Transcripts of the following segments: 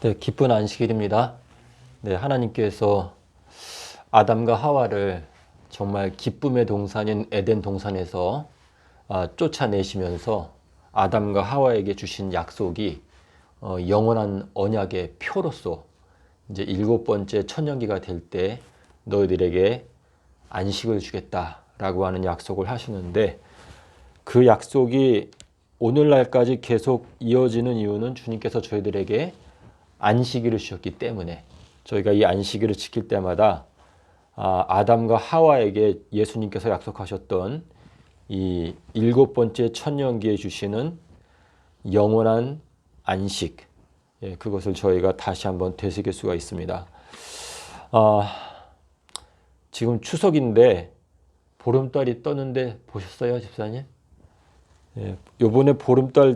네, 기쁜 안식일입니다. 네, 하나님께서 아담과 하와를 정말 기쁨의 동산인 에덴 동산에서 쫓아내시면서 아담과 하와에게 주신 약속이 영원한 언약의 표로서 이제 7번째 천년기가 될 때 너희들에게 안식을 주겠다라고 하는 약속을 하시는데, 그 약속이 오늘날까지 계속 이어지는 이유는 주님께서 저희들에게 안식일을 주셨기 때문에, 저희가 이 안식일을 지킬 때마다 아담과 하와에게 예수님께서 약속하셨던 이 7번째 천년기에 주시는 영원한 안식, 그것을 저희가 다시 한번 되새길 수가 있습니다. 지금 추석인데 보름달이 떴는데 보셨어요, 집사님? 요번에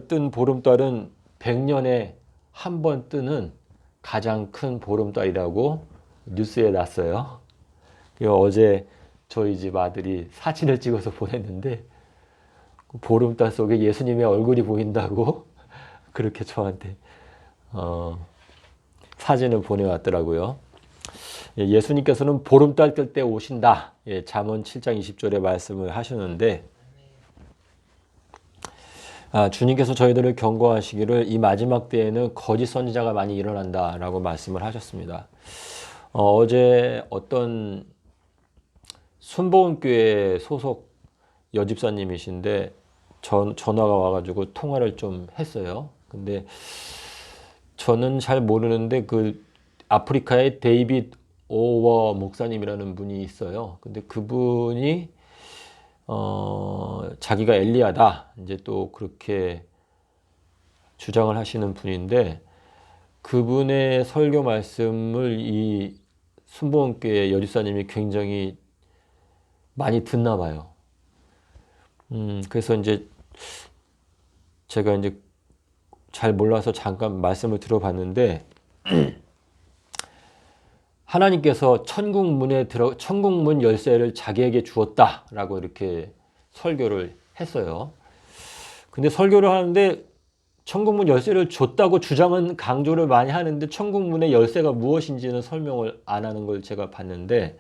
뜬 보름달은 100년에 한 번 뜨는 가장 큰 보름달이라고 뉴스에 났어요. 어제 저희 집 아들이 사진을 찍어서 보냈는데, 그 보름달 속에 예수님의 얼굴이 보인다고 그렇게 저한테 사진을 보내왔더라고요. 예수님께서는 보름달 뜰 때 오신다. 잠언 7장 20절에 말씀을 하셨는데, 주님께서 저희들을 경고하시기를 이 마지막 때에는 거짓 선지자가 많이 일어난다라고 말씀을 하셨습니다. 어제 어떤 순복음교회 소속 여집사님이신데 전화가 와가지고 통화를 좀 했어요. 근데 저는 잘 모르는데 그 아프리카의 데이빗 오워 목사님이라는 분이 있어요. 근데 그분이 자기가 엘리야다 이제 또 그렇게 주장을 하시는 분인데, 그분의 설교 말씀을 이 순복음교회 여집사님이 굉장히 많이 듣나 봐요. 그래서 이제 제가 이제 잘 몰라서 잠깐 말씀을 들어봤는데, 하나님께서 천국 문 열쇠를 자기에게 주었다라고 이렇게 설교를 했어요. 근데 설교를 하는데 천국 문 열쇠를 줬다고 주장은 강조를 많이 하는데, 천국 문의 열쇠가 무엇인지는 설명을 안 하는 걸 제가 봤는데,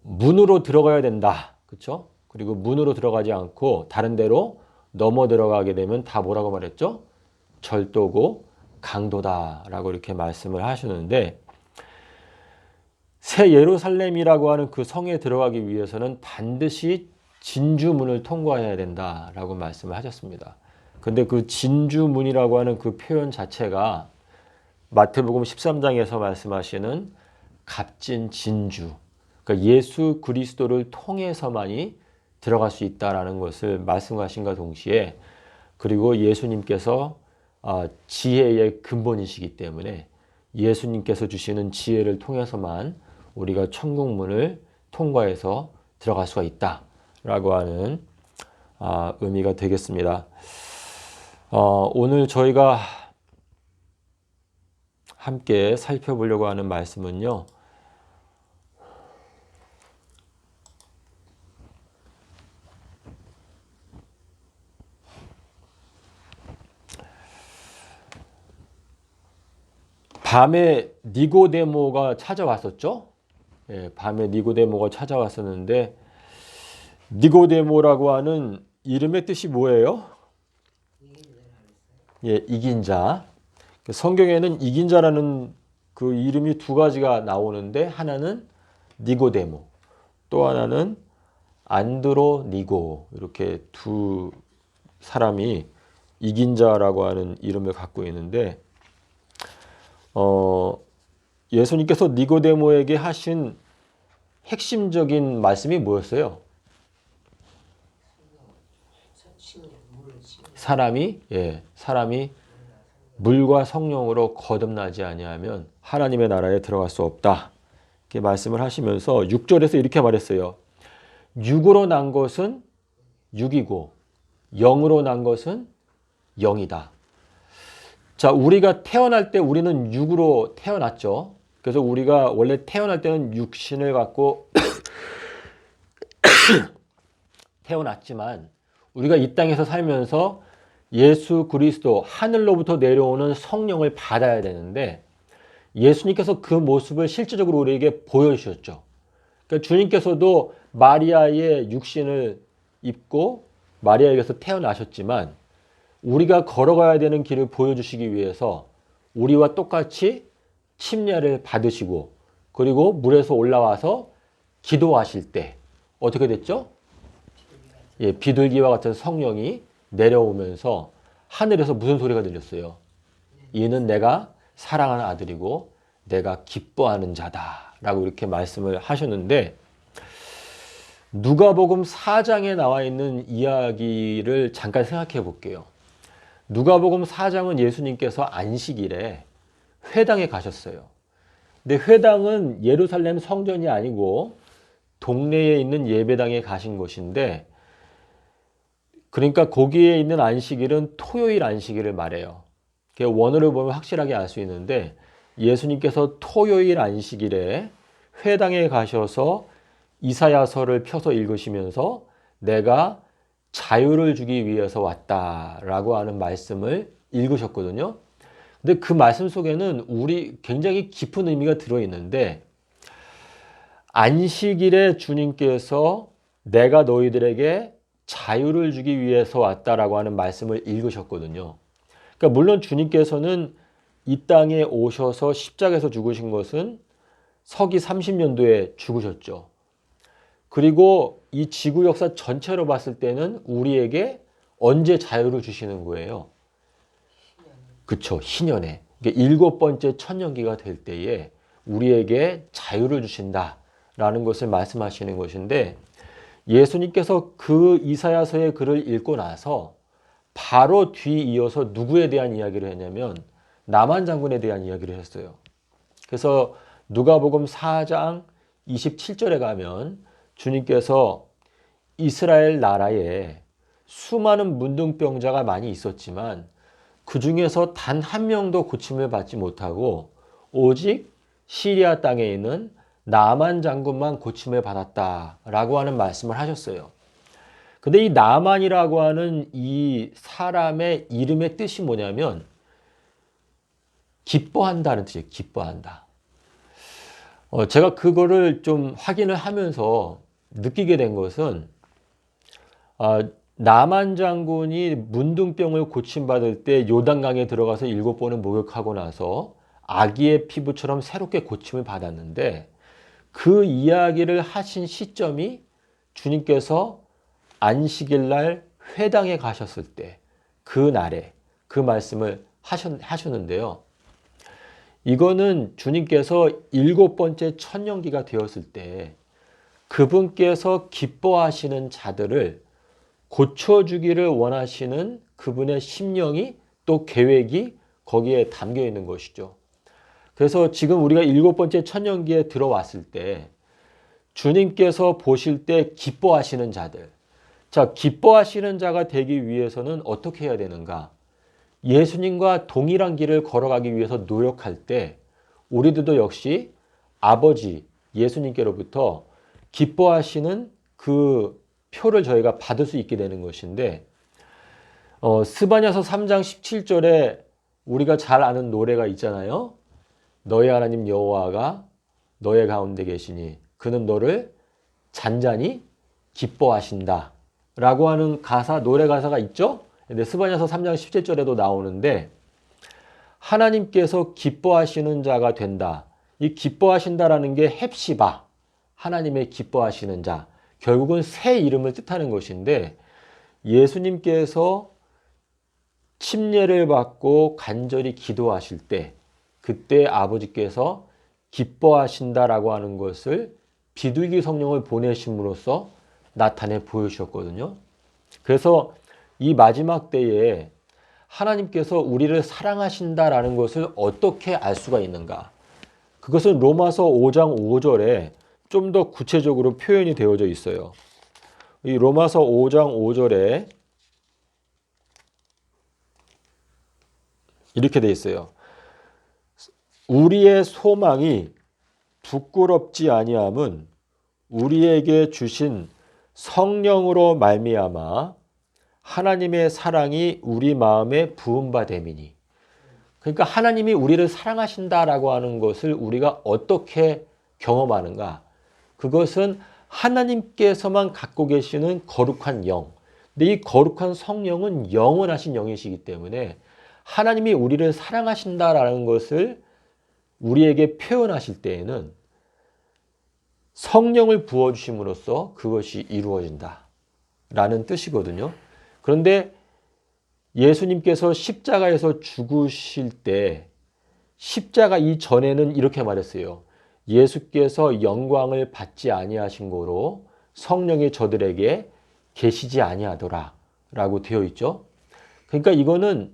문으로 들어가야 된다. 그렇죠? 그리고 문으로 들어가지 않고 다른 데로 넘어 들어가게 되면 다 뭐라고 말했죠? 절도고 강도다라고 이렇게 말씀을 하시는데, 새 예루살렘이라고 하는 그 성에 들어가기 위해서는 반드시 진주문을 통과해야 된다라고 말씀을 하셨습니다. 근데 그 진주문이라고 하는 그 표현 자체가 마태복음 13장에서 말씀하시는 값진 진주, 그러니까 예수 그리스도를 통해서만이 들어갈 수 있다라는 것을 말씀하신과 동시에, 그리고 예수님께서 지혜의 근본이시기 때문에 예수님께서 주시는 지혜를 통해서만 우리가 천국문을 통과해서 들어갈 수가 있다라고 하는 의미가 되겠습니다. 오늘 저희가 함께 살펴보려고 하는 말씀은요, 밤에 니고데모가 찾아왔었죠. 밤에 니고데모가 찾아왔었는데, 니고데모라고 하는 이름의 뜻이 뭐예요? 이긴 자. 성경에는 이긴 자라는 그 이름이 두 가지가 나오는데, 하나는 니고데모, 또 하나는 안드로니고, 이렇게 두 사람이 이긴 자라고 하는 이름을 갖고 있는데, 예수님께서 니고데모에게 하신 핵심적인 말씀이 뭐였어요? 사람이 물과 성령으로 거듭나지 아니하면 하나님의 나라에 들어갈 수 없다. 이렇게 말씀을 하시면서 6절에서 이렇게 말했어요. 육으로 난 것은 육이고 영으로 난 것은 영이다. 자, 우리가 태어날 때 우리는 육으로 태어났죠. 그래서 우리가 원래 태어날 때는 육신을 갖고 태어났지만, 우리가 이 땅에서 살면서 예수 그리스도 하늘로부터 내려오는 성령을 받아야 되는데 예수님께서 그 모습을 실질적으로 우리에게 보여주셨죠. 그러니까 주님께서도 마리아의 육신을 입고 마리아에게서 태어나셨지만 우리가 걸어가야 되는 길을 보여주시기 위해서 우리와 똑같이 침례를 받으시고 그리고 물에서 올라와서 기도하실 때 어떻게 됐죠? 예, 비둘기와 같은 성령이 내려오면서 하늘에서 무슨 소리가 들렸어요? 이는 내가 사랑하는 아들이고 내가 기뻐하는 자다 라고 이렇게 말씀을 하셨는데 누가복음 4장에 나와 있는 이야기를 잠깐 생각해 볼게요. 누가복음 4장은 예수님께서 안식일에 회당에 가셨어요. 근데 회당은 예루살렘 성전이 아니고 동네에 있는 예배당에 가신 곳인데 그러니까 거기에 있는 안식일은 토요일 안식일을 말해요. 원어를 보면 확실하게 알 수 있는데 예수님께서 토요일 안식일에 회당에 가셔서 이사야서를 펴서 읽으시면서 내가 자유를 주기 위해서 왔다라고 하는 말씀을 읽으셨거든요. 근데 그 말씀 속에는 우리 굉장히 깊은 의미가 들어있는데 안식일에 주님께서 내가 너희들에게 자유를 주기 위해서 왔다라고 하는 말씀을 읽으셨거든요. 그러니까 물론 주님께서는 이 땅에 오셔서 십자가에서 죽으신 것은 서기 30년도에 죽으셨죠. 그리고 이 지구 역사 전체로 봤을 때는 우리에게 언제 자유를 주시는 거예요? 그쵸, 희년에. 그러니까 7번째 천년기가 될 때에 우리에게 자유를 주신다라는 것을 말씀하시는 것인데 예수님께서 그 이사야서의 글을 읽고 나서 바로 뒤이어서 누구에 대한 이야기를 했냐면 나만 장군에 대한 이야기를 했어요. 그래서 누가복음 4장 27절에 가면 주님께서 이스라엘 나라에 수많은 문둥병자가 많이 있었지만 그 중에서 단 한 명도 고침을 받지 못하고 오직 시리아 땅에 있는 나만 장군만 고침을 받았다라고 하는 말씀을 하셨어요. 근데 이 나만이라고 하는 이 사람의 이름의 뜻이 뭐냐면 기뻐한다는 뜻이에요. 기뻐한다. 제가 그거를 좀 확인을 하면서 느끼게 된 것은 나만 장군이 문둥병을 고침받을 때 요단강에 들어가서 7번을 목욕하고 나서 아기의 피부처럼 새롭게 고침을 받았는데 그 이야기를 하신 시점이 주님께서 안식일 날 회당에 가셨을 때 그 날에 그 말씀을 하셨는데요. 이거는 주님께서 7번째 천년기가 되었을 때 그분께서 기뻐하시는 자들을 고쳐주기를 원하시는 그분의 심령이 또 계획이 거기에 담겨 있는 것이죠. 그래서 지금 우리가 7번째 천년기에 들어왔을 때 주님께서 보실 때 기뻐하시는 자들. 자, 기뻐하시는 자가 되기 위해서는 어떻게 해야 되는가? 예수님과 동일한 길을 걸어가기 위해서 노력할 때 우리들도 역시 아버지 예수님께로부터 기뻐하시는 그 표를 저희가 받을 수 있게 되는 것인데 스바냐서 3장 17절에 우리가 잘 아는 노래가 있잖아요. 너의 하나님 여호와가 너의 가운데 계시니 그는 너를 잔잔히 기뻐하신다 라고 하는 노래 가사가 있죠. 근데 스바냐서 3장 17절에도 나오는데 하나님께서 기뻐하시는 자가 된다. 이 기뻐하신다라는 게 헵시바, 하나님의 기뻐하시는 자, 결국은 새 이름을 뜻하는 것인데 예수님께서 침례를 받고 간절히 기도하실 때 그때 아버지께서 기뻐하신다라고 하는 것을 비둘기 성령을 보내심으로써 나타내 보여주셨거든요. 그래서 이 마지막 때에 하나님께서 우리를 사랑하신다라는 것을 어떻게 알 수가 있는가? 그것은 로마서 5장 5절에 좀 더 구체적으로 표현이 되어져 있어요. 이 로마서 5장 5절에 이렇게 돼 있어요. 우리의 소망이 부끄럽지 아니함은 우리에게 주신 성령으로 말미암아 하나님의 사랑이 우리 마음에 부은 바 됨이니. 그러니까 하나님이 우리를 사랑하신다라고 하는 것을 우리가 어떻게 경험하는가? 그것은 하나님께서만 갖고 계시는 거룩한 영. 근데 이 거룩한 성령은 영원하신 영이시기 때문에 하나님이 우리를 사랑하신다라는 것을 우리에게 표현하실 때에는 성령을 부어주심으로써 그것이 이루어진다라는 뜻이거든요. 그런데 예수님께서 십자가에서 죽으실 때 십자가 이전에는 이렇게 말했어요. 예수께서 영광을 받지 아니하신 고로 성령이 저들에게 계시지 아니하더라 라고 되어 있죠. 그러니까 이거는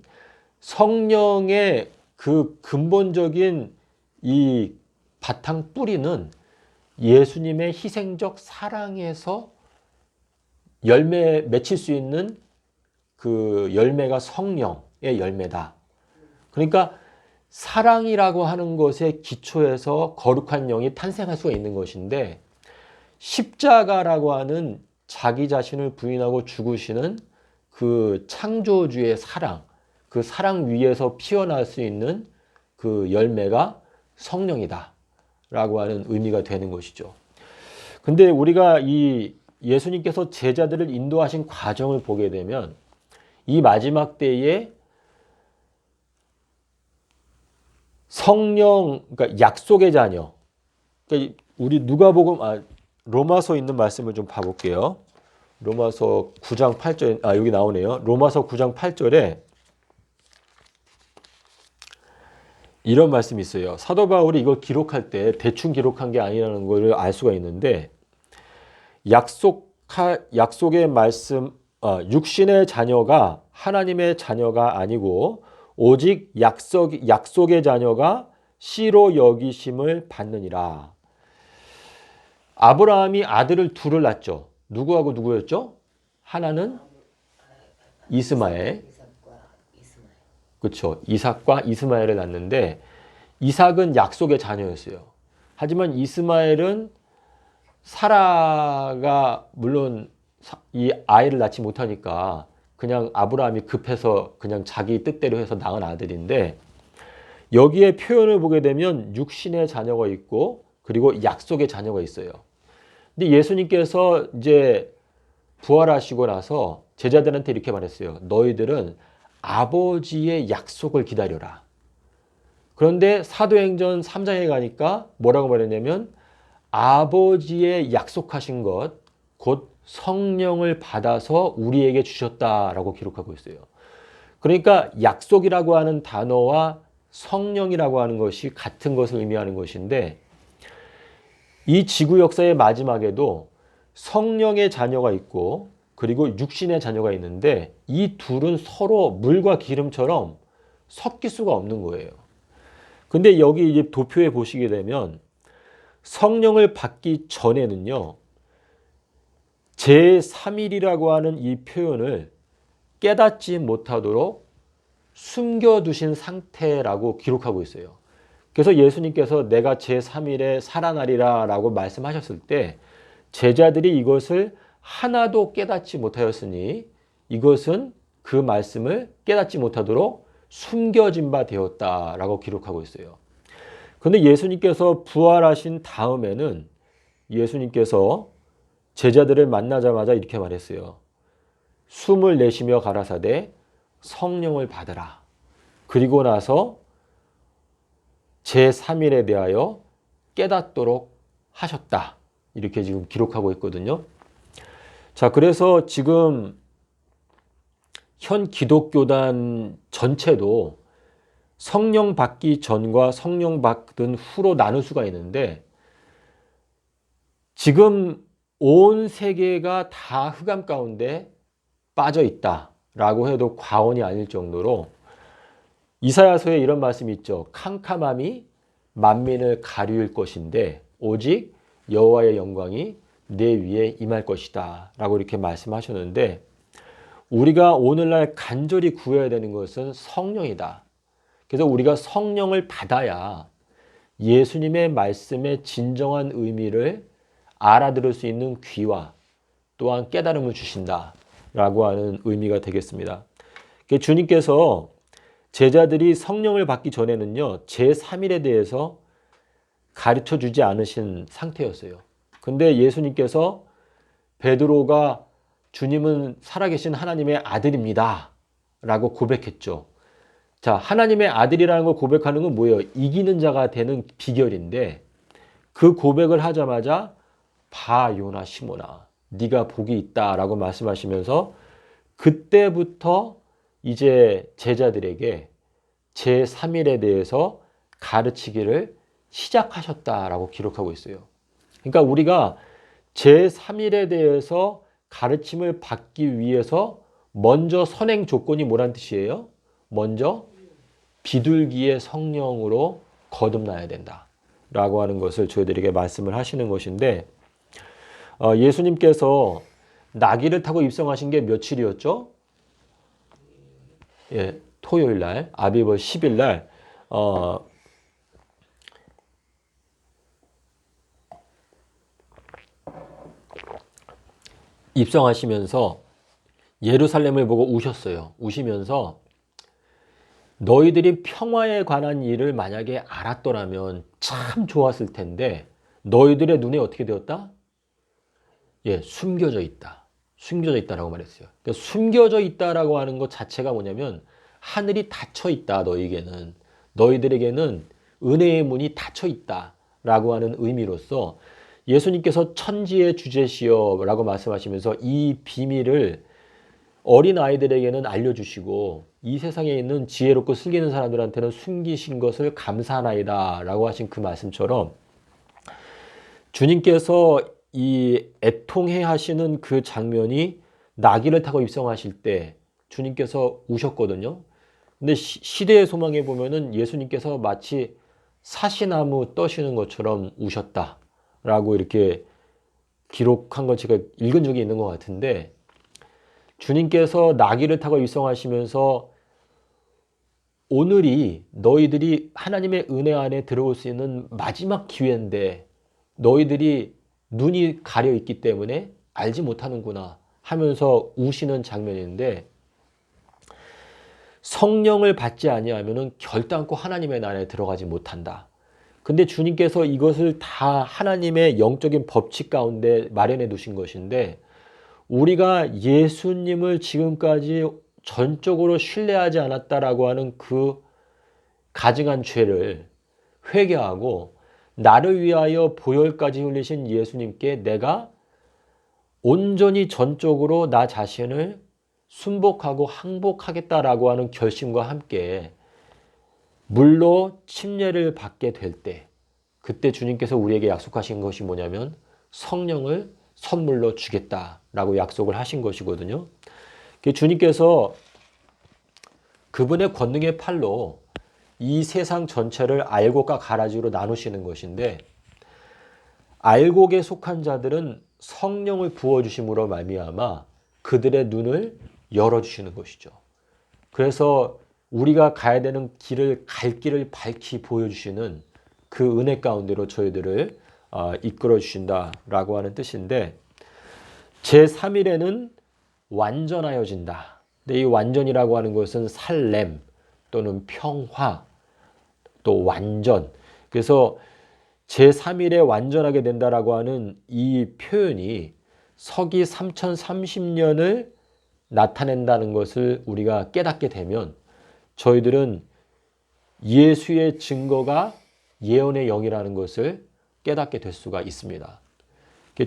성령의 그 근본적인 이 바탕 뿌리는 예수님의 희생적 사랑에서 열매 맺힐 수 있는 그 열매가 성령의 열매다. 그러니까 사랑이라고 하는 것의 기초에서 거룩한 영이 탄생할 수가 있는 것인데 십자가라고 하는 자기 자신을 부인하고 죽으시는 그 창조주의 사랑, 그 사랑 위에서 피어날 수 있는 그 열매가 성령이다 라고 하는 의미가 되는 것이죠. 근데 우리가 이 예수님께서 제자들을 인도하신 과정을 보게 되면 이 마지막 때에 성령, 그러니까 약속의 자녀. 그러니까 우리 누가복음, 로마서 있는 말씀을 좀 봐볼게요. 로마서 9장 8절, 여기 나오네요. 로마서 9장 8절에 이런 말씀이 있어요. 사도 바울이 이걸 기록할 때 대충 기록한 게 아니라는 걸 알 수가 있는데 약속의 말씀, 육신의 자녀가 하나님의 자녀가 아니고 오직 약속의 자녀가 씨로 여기심을 받느니라. 아브라함이 아들을 둘을 낳죠. 누구하고 누구였죠? 하나는 이스마엘. 그렇죠. 이삭과 이스마엘을 낳는데 이삭은 약속의 자녀였어요. 하지만 이스마엘은 사라가 물론 이 아이를 낳지 못하니까 그냥 아브라함이 급해서 그냥 자기 뜻대로 해서 낳은 아들인데 여기에 표현을 보게 되면 육신의 자녀가 있고 그리고 약속의 자녀가 있어요. 근데 예수님께서 이제 부활하시고 나서 제자들한테 이렇게 말했어요. 너희들은 아버지의 약속을 기다려라. 그런데 사도행전 3장에 가니까 뭐라고 말했냐면 아버지의 약속하신 것, 곧 성령을 받아서 우리에게 주셨다라고 기록하고 있어요. 그러니까 약속이라고 하는 단어와 성령이라고 하는 것이 같은 것을 의미하는 것인데 이 지구 역사의 마지막에도 성령의 자녀가 있고 그리고 육신의 자녀가 있는데 이 둘은 서로 물과 기름처럼 섞일 수가 없는 거예요. 근데 여기 이제 도표에 보시게 되면 성령을 받기 전에는요, 제3일이라고 하는 이 표현을 깨닫지 못하도록 숨겨두신 상태라고 기록하고 있어요. 그래서 예수님께서 내가 제3일에 살아나리라 라고 말씀하셨을 때 제자들이 이것을 하나도 깨닫지 못하였으니 이것은 그 말씀을 깨닫지 못하도록 숨겨진 바 되었다라고 기록하고 있어요. 그런데 예수님께서 부활하신 다음에는 예수님께서 제자들을 만나자마자 이렇게 말했어요. 숨을 내쉬며 가라사대 성령을 받으라. 그리고 나서 제3일에 대하여 깨닫도록 하셨다. 이렇게 지금 기록하고 있거든요. 자, 그래서 지금 현 기독교단 전체도 성령 받기 전과 성령 받은 후로 나눌 수가 있는데 지금 온 세계가 다 흑암 가운데 빠져 있다라고 해도 과언이 아닐 정도로 이사야서에 이런 말씀이 있죠. 캄캄함이 만민을 가리울 것인데 오직 여호와의 영광이 내 위에 임할 것이다 라고 이렇게 말씀하셨는데 우리가 오늘날 간절히 구해야 되는 것은 성령이다. 그래서 우리가 성령을 받아야 예수님의 말씀의 진정한 의미를 알아들을 수 있는 귀와 또한 깨달음을 주신다 라고 하는 의미가 되겠습니다. 주님께서 제자들이 성령을 받기 전에는요, 제3일에 대해서 가르쳐 주지 않으신 상태였어요. 근데 예수님께서 베드로가 주님은 살아계신 하나님의 아들입니다 라고 고백했죠. 자, 하나님의 아들이라는 걸 고백하는 건 뭐예요? 이기는 자가 되는 비결인데, 그 고백을 하자마자 봐 요나 시몬아 네가 복이 있다 라고 말씀하시면서 그때부터 이제 제자들에게 제3일에 대해서 가르치기를 시작하셨다라고 기록하고 있어요. 그러니까 우리가 제3일에 대해서 가르침을 받기 위해서 먼저 선행 조건이 뭐란 뜻이에요? 먼저 비둘기의 성령으로 거듭나야 된다 라고 하는 것을 저희들에게 말씀을 하시는 것인데, 예수님께서 나귀를 타고 입성하신 게 며칠이었죠? 예, 토요일 날, 아비벌 10일 날, 입성하시면서 예루살렘을 보고 우셨어요. 우시면서 너희들이 평화에 관한 일을 만약에 알았더라면 참 좋았을 텐데 너희들의 눈에 어떻게 되었다? 예, 숨겨져 있다. 숨겨져 있다라고 말했어요. 그러니까 숨겨져 있다라고 하는 것 자체가 뭐냐면 하늘이 닫혀 있다. 너희에게는. 너희들에게는 은혜의 문이 닫혀 있다라고 하는 의미로서 예수님께서 천지의 주제시여 라고 말씀하시면서 이 비밀을 어린 아이들에게는 알려주시고 이 세상에 있는 지혜롭고 슬기는 사람들한테는 숨기신 것을 감사하나이다 라고 하신 그 말씀처럼 주님께서 이 애통해 하시는 그 장면이 나귀를 타고 입성하실 때 주님께서 우셨거든요. 근데 시대의 소망에 보면은 예수님께서 마치 사시나무 떠시는 것처럼 우셨다라고 이렇게 기록한 거 제가 읽은 적이 있는 것 같은데, 주님께서 나귀를 타고 입성하시면서 오늘이 너희들이 하나님의 은혜 안에 들어올 수 있는 마지막 기회인데 너희들이 눈이 가려 있기 때문에 알지 못하는구나 하면서 우시는 장면인데, 성령을 받지 아니하면은 결단코 하나님의 나라에 들어가지 못한다. 근데 주님께서 이것을 다 하나님의 영적인 법칙 가운데 마련해 두신 것인데, 우리가 예수님을 지금까지 전적으로 신뢰하지 않았다라고 하는 그 가증한 죄를 회개하고 나를 위하여 보혈까지 흘리신 예수님께 내가 온전히 전적으로 나 자신을 순복하고 항복하겠다라고 하는 결심과 함께 물로 침례를 받게 될 때, 그때 주님께서 우리에게 약속하신 것이 뭐냐면 성령을 선물로 주겠다라고 약속을 하신 것이거든요. 주님께서 그분의 권능의 팔로 이 세상 전체를 알곡과 가라지로 나누시는 것인데, 알곡에 속한 자들은 성령을 부어주심으로 말미암아 그들의 눈을 열어주시는 것이죠. 그래서 우리가 가야 되는 길을 갈 길을 밝히 보여주시는 그 은혜 가운데로 저희들을 이끌어 주신다라고 하는 뜻인데, 제3일에는 완전하여진다. 근데 이 완전이라고 하는 것은 살렘 또는 평화 또 완전. 그래서 제3일에 완전하게 된다라고 하는 이 표현이 서기 3030년을 나타낸다는 것을 우리가 깨닫게 되면 저희들은 예수의 증거가 예언의 영이라는 것을 깨닫게 될 수가 있습니다.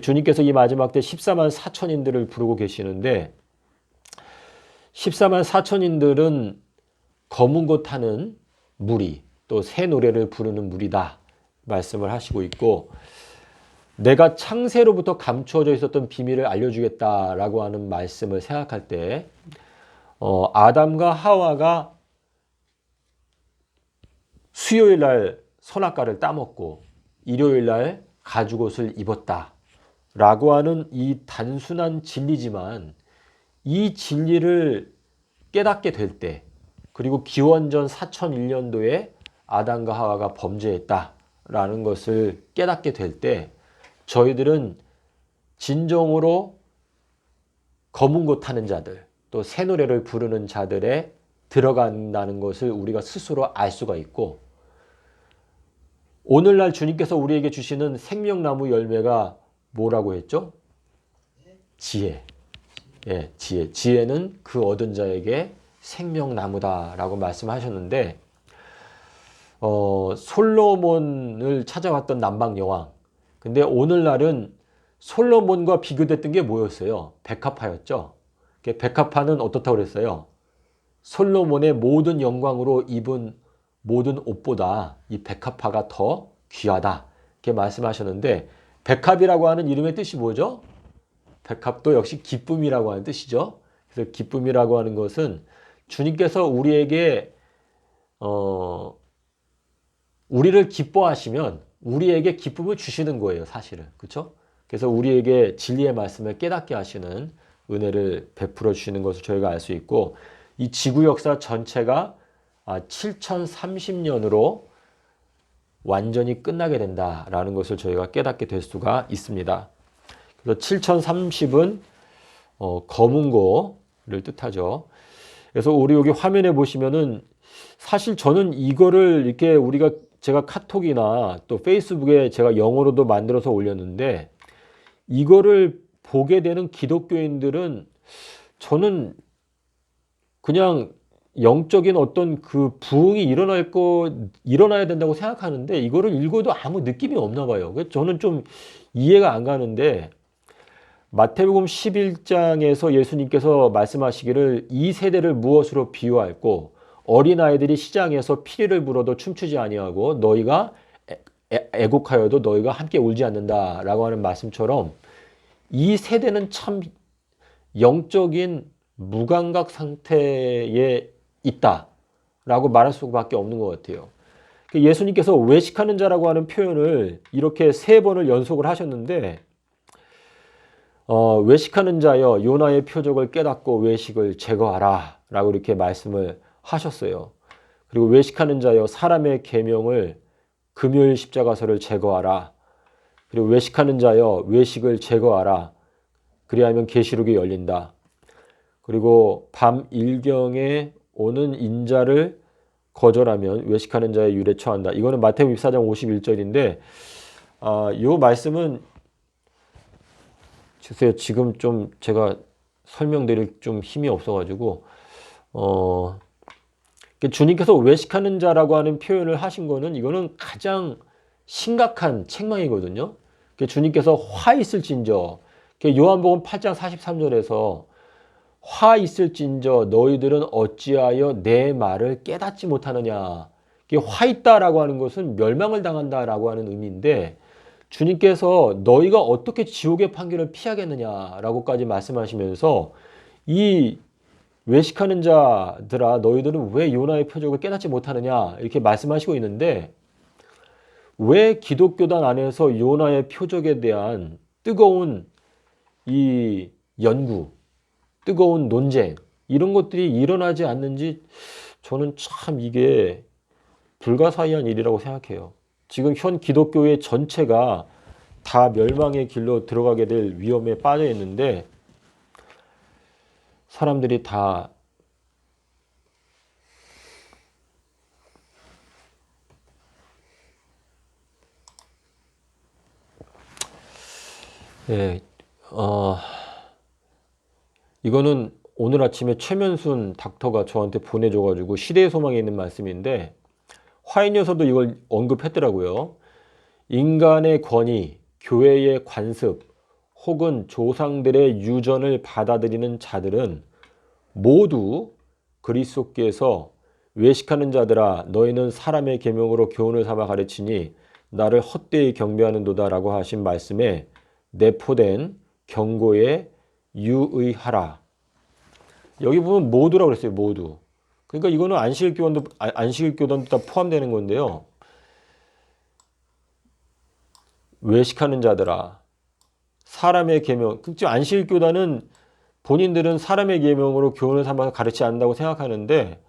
주님께서 이 마지막 때 14만 4천인들을 부르고 계시는데, 14만 4천인들은 검은 고 타는 무리, 또 새 노래를 부르는 무리다 말씀을 하시고 있고, 내가 창세로부터 감추어져 있었던 비밀을 알려주겠다라고 하는 말씀을 생각할 때 아담과 하와가 수요일 날 선악과를 따먹고 일요일 날 가죽옷을 입었다라고 하는 이 단순한 진리지만, 이 진리를 깨닫게 될 때, 그리고 기원전 4001년도에 아담과 하와가 범죄했다라는 것을 깨닫게 될 때 저희들은 진정으로 검은 고 타는 자들, 또 새 노래를 부르는 자들에 들어간다는 것을 우리가 스스로 알 수가 있고, 오늘날 주님께서 우리에게 주시는 생명나무 열매가 뭐라고 했죠? 지혜. 예, 지혜. 지혜는 그 얻은 자에게 생명나무다라고 말씀하셨는데, 솔로몬을 찾아왔던 남방 여왕. 근데 오늘날은 솔로몬과 비교됐던 게 뭐였어요? 백합화였죠. 백합화는 어떻다고 그랬어요? 솔로몬의 모든 영광으로 입은 모든 옷보다 이 백합화가 더 귀하다. 이렇게 말씀하셨는데, 백합이라고 하는 이름의 뜻이 뭐죠? 백합도 역시 기쁨이라고 하는 뜻이죠. 그래서 기쁨이라고 하는 것은 주님께서 우리에게 우리를 기뻐하시면 우리에게 기쁨을 주시는 거예요, 사실은. 그렇죠? 그래서 우리에게 진리의 말씀을 깨닫게 하시는 은혜를 베풀어 주시는 것을 저희가 알 수 있고, 이 지구 역사 전체가 7030년으로 완전히 끝나게 된다라는 것을 저희가 깨닫게 될 수가 있습니다. 그래서 7030은 검은고를 뜻하죠. 그래서 우리 여기 화면에 보시면은 사실 저는 이거를 이렇게 제가 카톡이나 또 페이스북에 제가 영어로도 만들어서 올렸는데, 이거를 보게 되는 기독교인들은 저는 그냥 영적인 어떤 그 부흥이 일어나야 된다고 생각하는데, 이거를 읽어도 아무 느낌이 없나 봐요. 그래서 저는 좀 이해가 안 가는데, 마태복음 11장에서 예수님께서 말씀하시기를 이 세대를 무엇으로 비유할꼬? 어린아이들이 시장에서 피리를 불어도 춤추지 아니하고 너희가 애곡하여도 너희가 함께 울지 않는다라고 하는 말씀처럼, 이 세대는 참 영적인 무감각 상태에 있다라고 말할 수밖에 없는 것 같아요. 예수님께서 외식하는 자라고 하는 표현을 이렇게 3번을 연속을 하셨는데, 외식하는 자여 요나의 표적을 깨닫고 외식을 제거하라 라고 이렇게 말씀을 하셨어요. 그리고 외식하는 자여 사람의 계명을 금요일 십자가서를 제거하라. 그리고 외식하는 자여 외식을 제거하라. 그리하면 계시록이 열린다. 그리고 밤 일경에 오는 인자를 거절하면 외식하는 자의 율에 처한다. 이거는 마태복음 24장 51절인데, 이 말씀은 글쎄요, 지금 좀 제가 설명드릴 좀 힘이 없어가지고, 주님께서 외식하는 자라고 하는 표현을 하신 거는, 이거는 가장 심각한 책망이거든요. 주님께서 화 있을진저, 요한복음 8장 43절에서 화 있을진저 너희들은 어찌하여 내 말을 깨닫지 못하느냐. 화 있다라고 하는 것은 멸망을 당한다라고 하는 의미인데, 주님께서 너희가 어떻게 지옥의 판결을 피하겠느냐라고까지 말씀하시면서, 이 외식하는 자들아 너희들은 왜 요나의 표적을 깨닫지 못하느냐 이렇게 말씀하시고 있는데, 왜 기독교단 안에서 요나의 표적에 대한 뜨거운 이 연구, 뜨거운 논쟁, 이런 것들이 일어나지 않는지 저는 참 이게 불가사의한 일이라고 생각해요. 지금 현 기독교의 전체가 다 멸망의 길로 들어가게 될 위험에 빠져 있는데, 사람들이 다 이거는 오늘 아침에 최면순 닥터가 저한테 보내줘가지고 시대의 소망에 있는 말씀인데, 화인여서도 이걸 언급했더라고요. 인간의 권위, 교회의 관습, 혹은 조상들의 유전을 받아들이는 자들은 모두 그리스도께서 외식하는 자들아 너희는 사람의 계명으로 교훈을 삼아 가르치니 나를 헛되이 경배하는도다 라고 하신 말씀에 내포된 경고에 유의하라. 여기 보면 모두라고 그랬어요. 모두. 그러니까 이거는 안식일교단도 다 포함되는 건데요. 외식하는 자들아 사람의 계명. 지금 안식일교단은 본인들은 사람의 계명으로 교훈을 삼아서 가르치지 않는다고 생각하는데,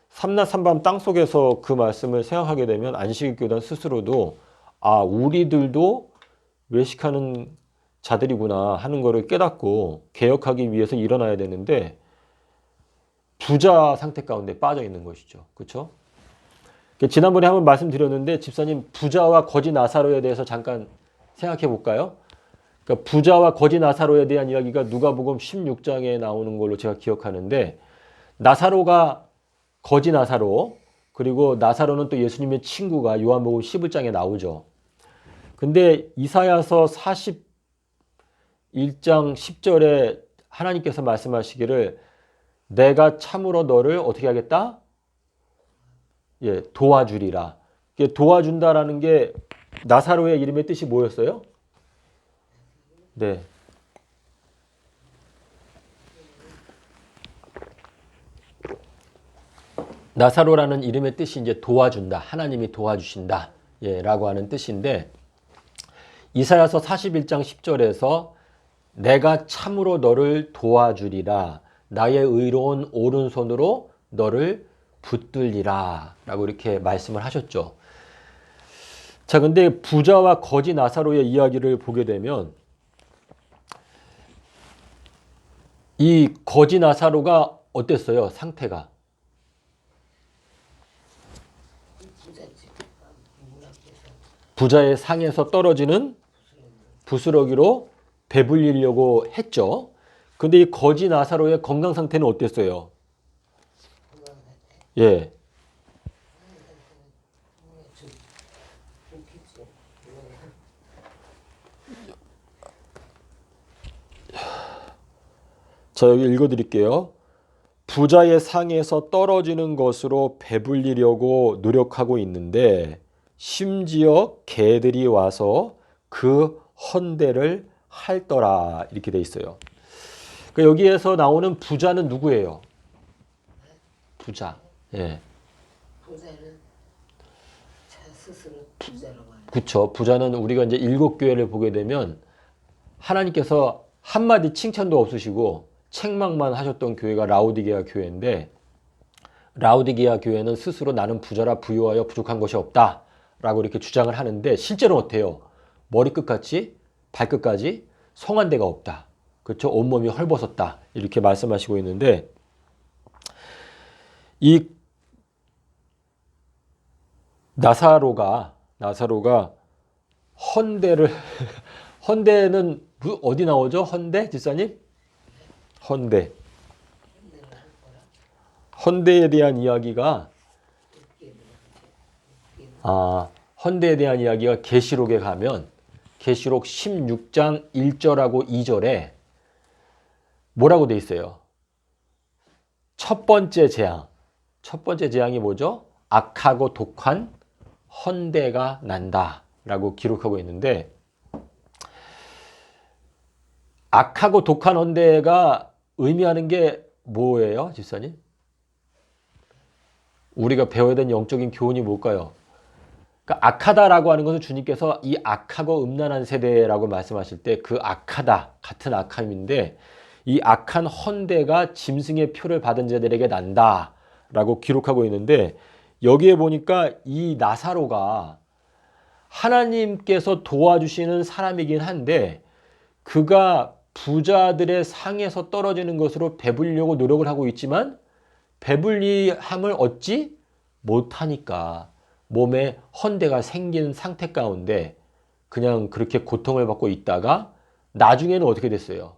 삼낮 삼밤 땅속에서 그 말씀을 생각하게 되면 안식일교단 스스로도 우리들도 외식하는 자들이구나 하는 거를 깨닫고 개혁하기 위해서 일어나야 되는데 부자 상태 가운데 빠져 있는 것이죠. 그렇죠? 지난번에 한번 말씀드렸는데 집사님 부자와 거지 나사로에 대해서 잠깐 생각해 볼까요? 그러니까 부자와 거지 나사로에 대한 이야기가 누가복음 16장에 나오는 걸로 제가 기억하는데 나사로가 거지 나사로 그리고 나사로는 또 예수님의 친구가 요한복음 11장에 나오죠. 근데 이사야서 41장 10절에 하나님께서 말씀하시기를 내가 참으로 너를 어떻게 하겠다? 예, 도와주리라. 도와준다라는 게 나사로의 이름의 뜻이 뭐였어요? 네. 나사로라는 이름의 뜻이 이제 도와준다. 하나님이 도와주신다. 예, 라고 하는 뜻인데 이사야서 41장 10절에서 내가 참으로 너를 도와주리라. 나의 의로운 오른손으로 너를 붙들리라. 라고 이렇게 말씀을 하셨죠. 자, 근데 부자와 거지 나사로의 이야기를 보게 되면 이 거지 나사로가 어땠어요? 상태가. 부자의 상에서 떨어지는 부스러기로 배불리려고 했죠. 근데 이 거지 나사로의 건강 상태는 어땠어요? 예. 자, 여기 읽어드릴게요. 부자의 상에서 떨어지는 것으로 배불리려고 노력하고 있는데 심지어 개들이 와서 그 헌대를 핥더라. 이렇게 돼 있어요. 그러니까 여기에서 나오는 부자는 누구예요? 부자. 예. 부자는 스스로 부자라고 하는. 그렇죠. 부자는 우리가 이제 일곱 교회를 보게 되면 하나님께서 한마디 칭찬도 없으시고 책망만 하셨던 교회가 라오디게아 교회인데 라오디게아 교회는 스스로 나는 부자라 부유하여 부족한 것이 없다 라고 이렇게 주장을 하는데 실제로 어때요? 머리끝같이 발끝까지 성한 데가 없다. 그렇죠? 온몸이 헐벗었다. 이렇게 말씀하시고 있는데 이 나사로가 헌대를 헌대는 어디 나오죠? 헌대? 집사님? 헌대에 대한 이야기가 헌대에 대한 이야기가 계시록에 가면 계시록 16장 1절하고 2절에 뭐라고 돼 있어요? 첫 번째 재앙이 뭐죠? 악하고 독한 헌대가 난다 라고 기록하고 있는데 악하고 독한 헌대가 의미하는 게 뭐예요, 집사님? 우리가 배워야 되는 영적인 교훈이 뭘까요? 그러니까 악하다라고 하는 것은 주님께서 이 악하고 음란한 세대라고 말씀하실 때 그 악하다, 같은 악함인데 이 악한 헌대가 짐승의 표를 받은 자들에게 난다 라고 기록하고 있는데 여기에 보니까 이 나사로가 하나님께서 도와주시는 사람이긴 한데 그가 부자들의 상에서 떨어지는 것으로 배불리려고 노력을 하고 있지만 배불리함을 얻지 못하니까 몸에 헌대가 생긴 상태 가운데 그냥 그렇게 고통을 받고 있다가 나중에는 어떻게 됐어요?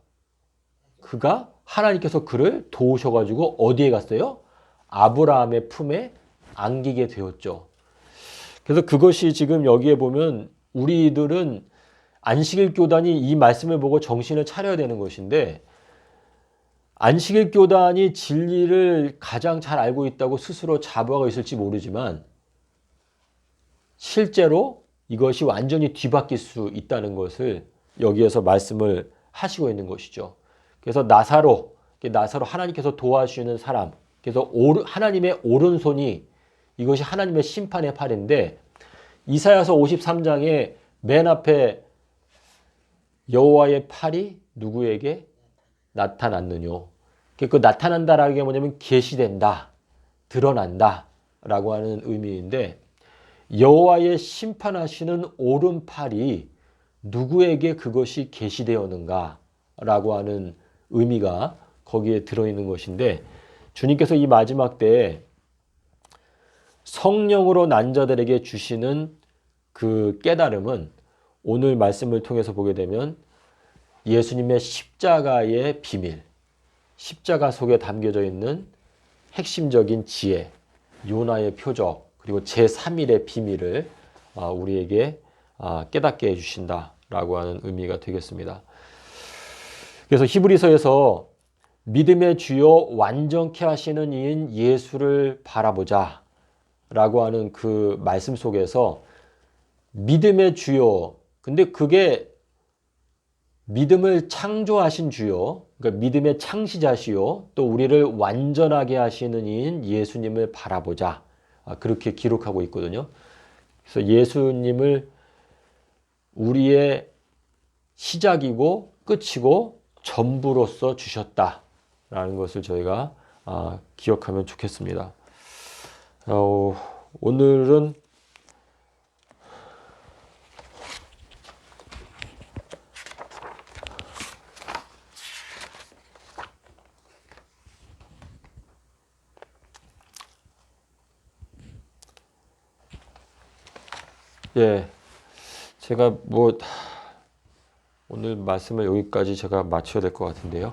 그가 하나님께서 그를 도우셔가지고 어디에 갔어요? 아브라함의 품에 안기게 되었죠. 그래서 그것이 지금 여기에 보면 우리들은 안식일 교단이 이 말씀을 보고 정신을 차려야 되는 것인데 안식일 교단이 진리를 가장 잘 알고 있다고 스스로 자부하고 있을지 모르지만 실제로 이것이 완전히 뒤바뀔 수 있다는 것을 여기에서 말씀을 하시고 있는 것이죠. 그래서 나사로 하나님께서 도와주시는 사람, 그래서 하나님의 오른손이 이것이 하나님의 심판의 팔인데 이사야서 53장에 맨 앞에 여호와의 팔이 누구에게 나타났느뇨. 그 나타난다라는 게 뭐냐면 계시된다, 드러난다 라고 하는 의미인데 여호와의 심판하시는 오른팔이 누구에게 그것이 계시되었는가라고 하는 의미가 거기에 들어있는 것인데, 주님께서 이 마지막 때에 성령으로 난 자들에게 주시는 그 깨달음은 오늘 말씀을 통해서 보게 되면 예수님의 십자가의 비밀, 십자가 속에 담겨져 있는 핵심적인 지혜, 요나의 표적, 그리고 제3일의 비밀을 우리에게 깨닫게 해주신다라고 하는 의미가 되겠습니다. 그래서 히브리서에서 믿음의 주요 완전케 하시는 이인 예수를 바라보자 라고 하는 그 말씀 속에서 믿음의 주요, 근데 그게 믿음을 창조하신 주요, 그러니까 믿음의 창시자시요, 또 우리를 완전하게 하시는 이인 예수님을 바라보자, 그렇게 기록하고 있거든요. 그래서 예수님을 우리의 시작이고 끝이고 전부로서 주셨다라는 것을 저희가 기억하면 좋겠습니다. 오늘은 제가 오늘 말씀을 여기까지 제가 마쳐야 될 것 같은데요.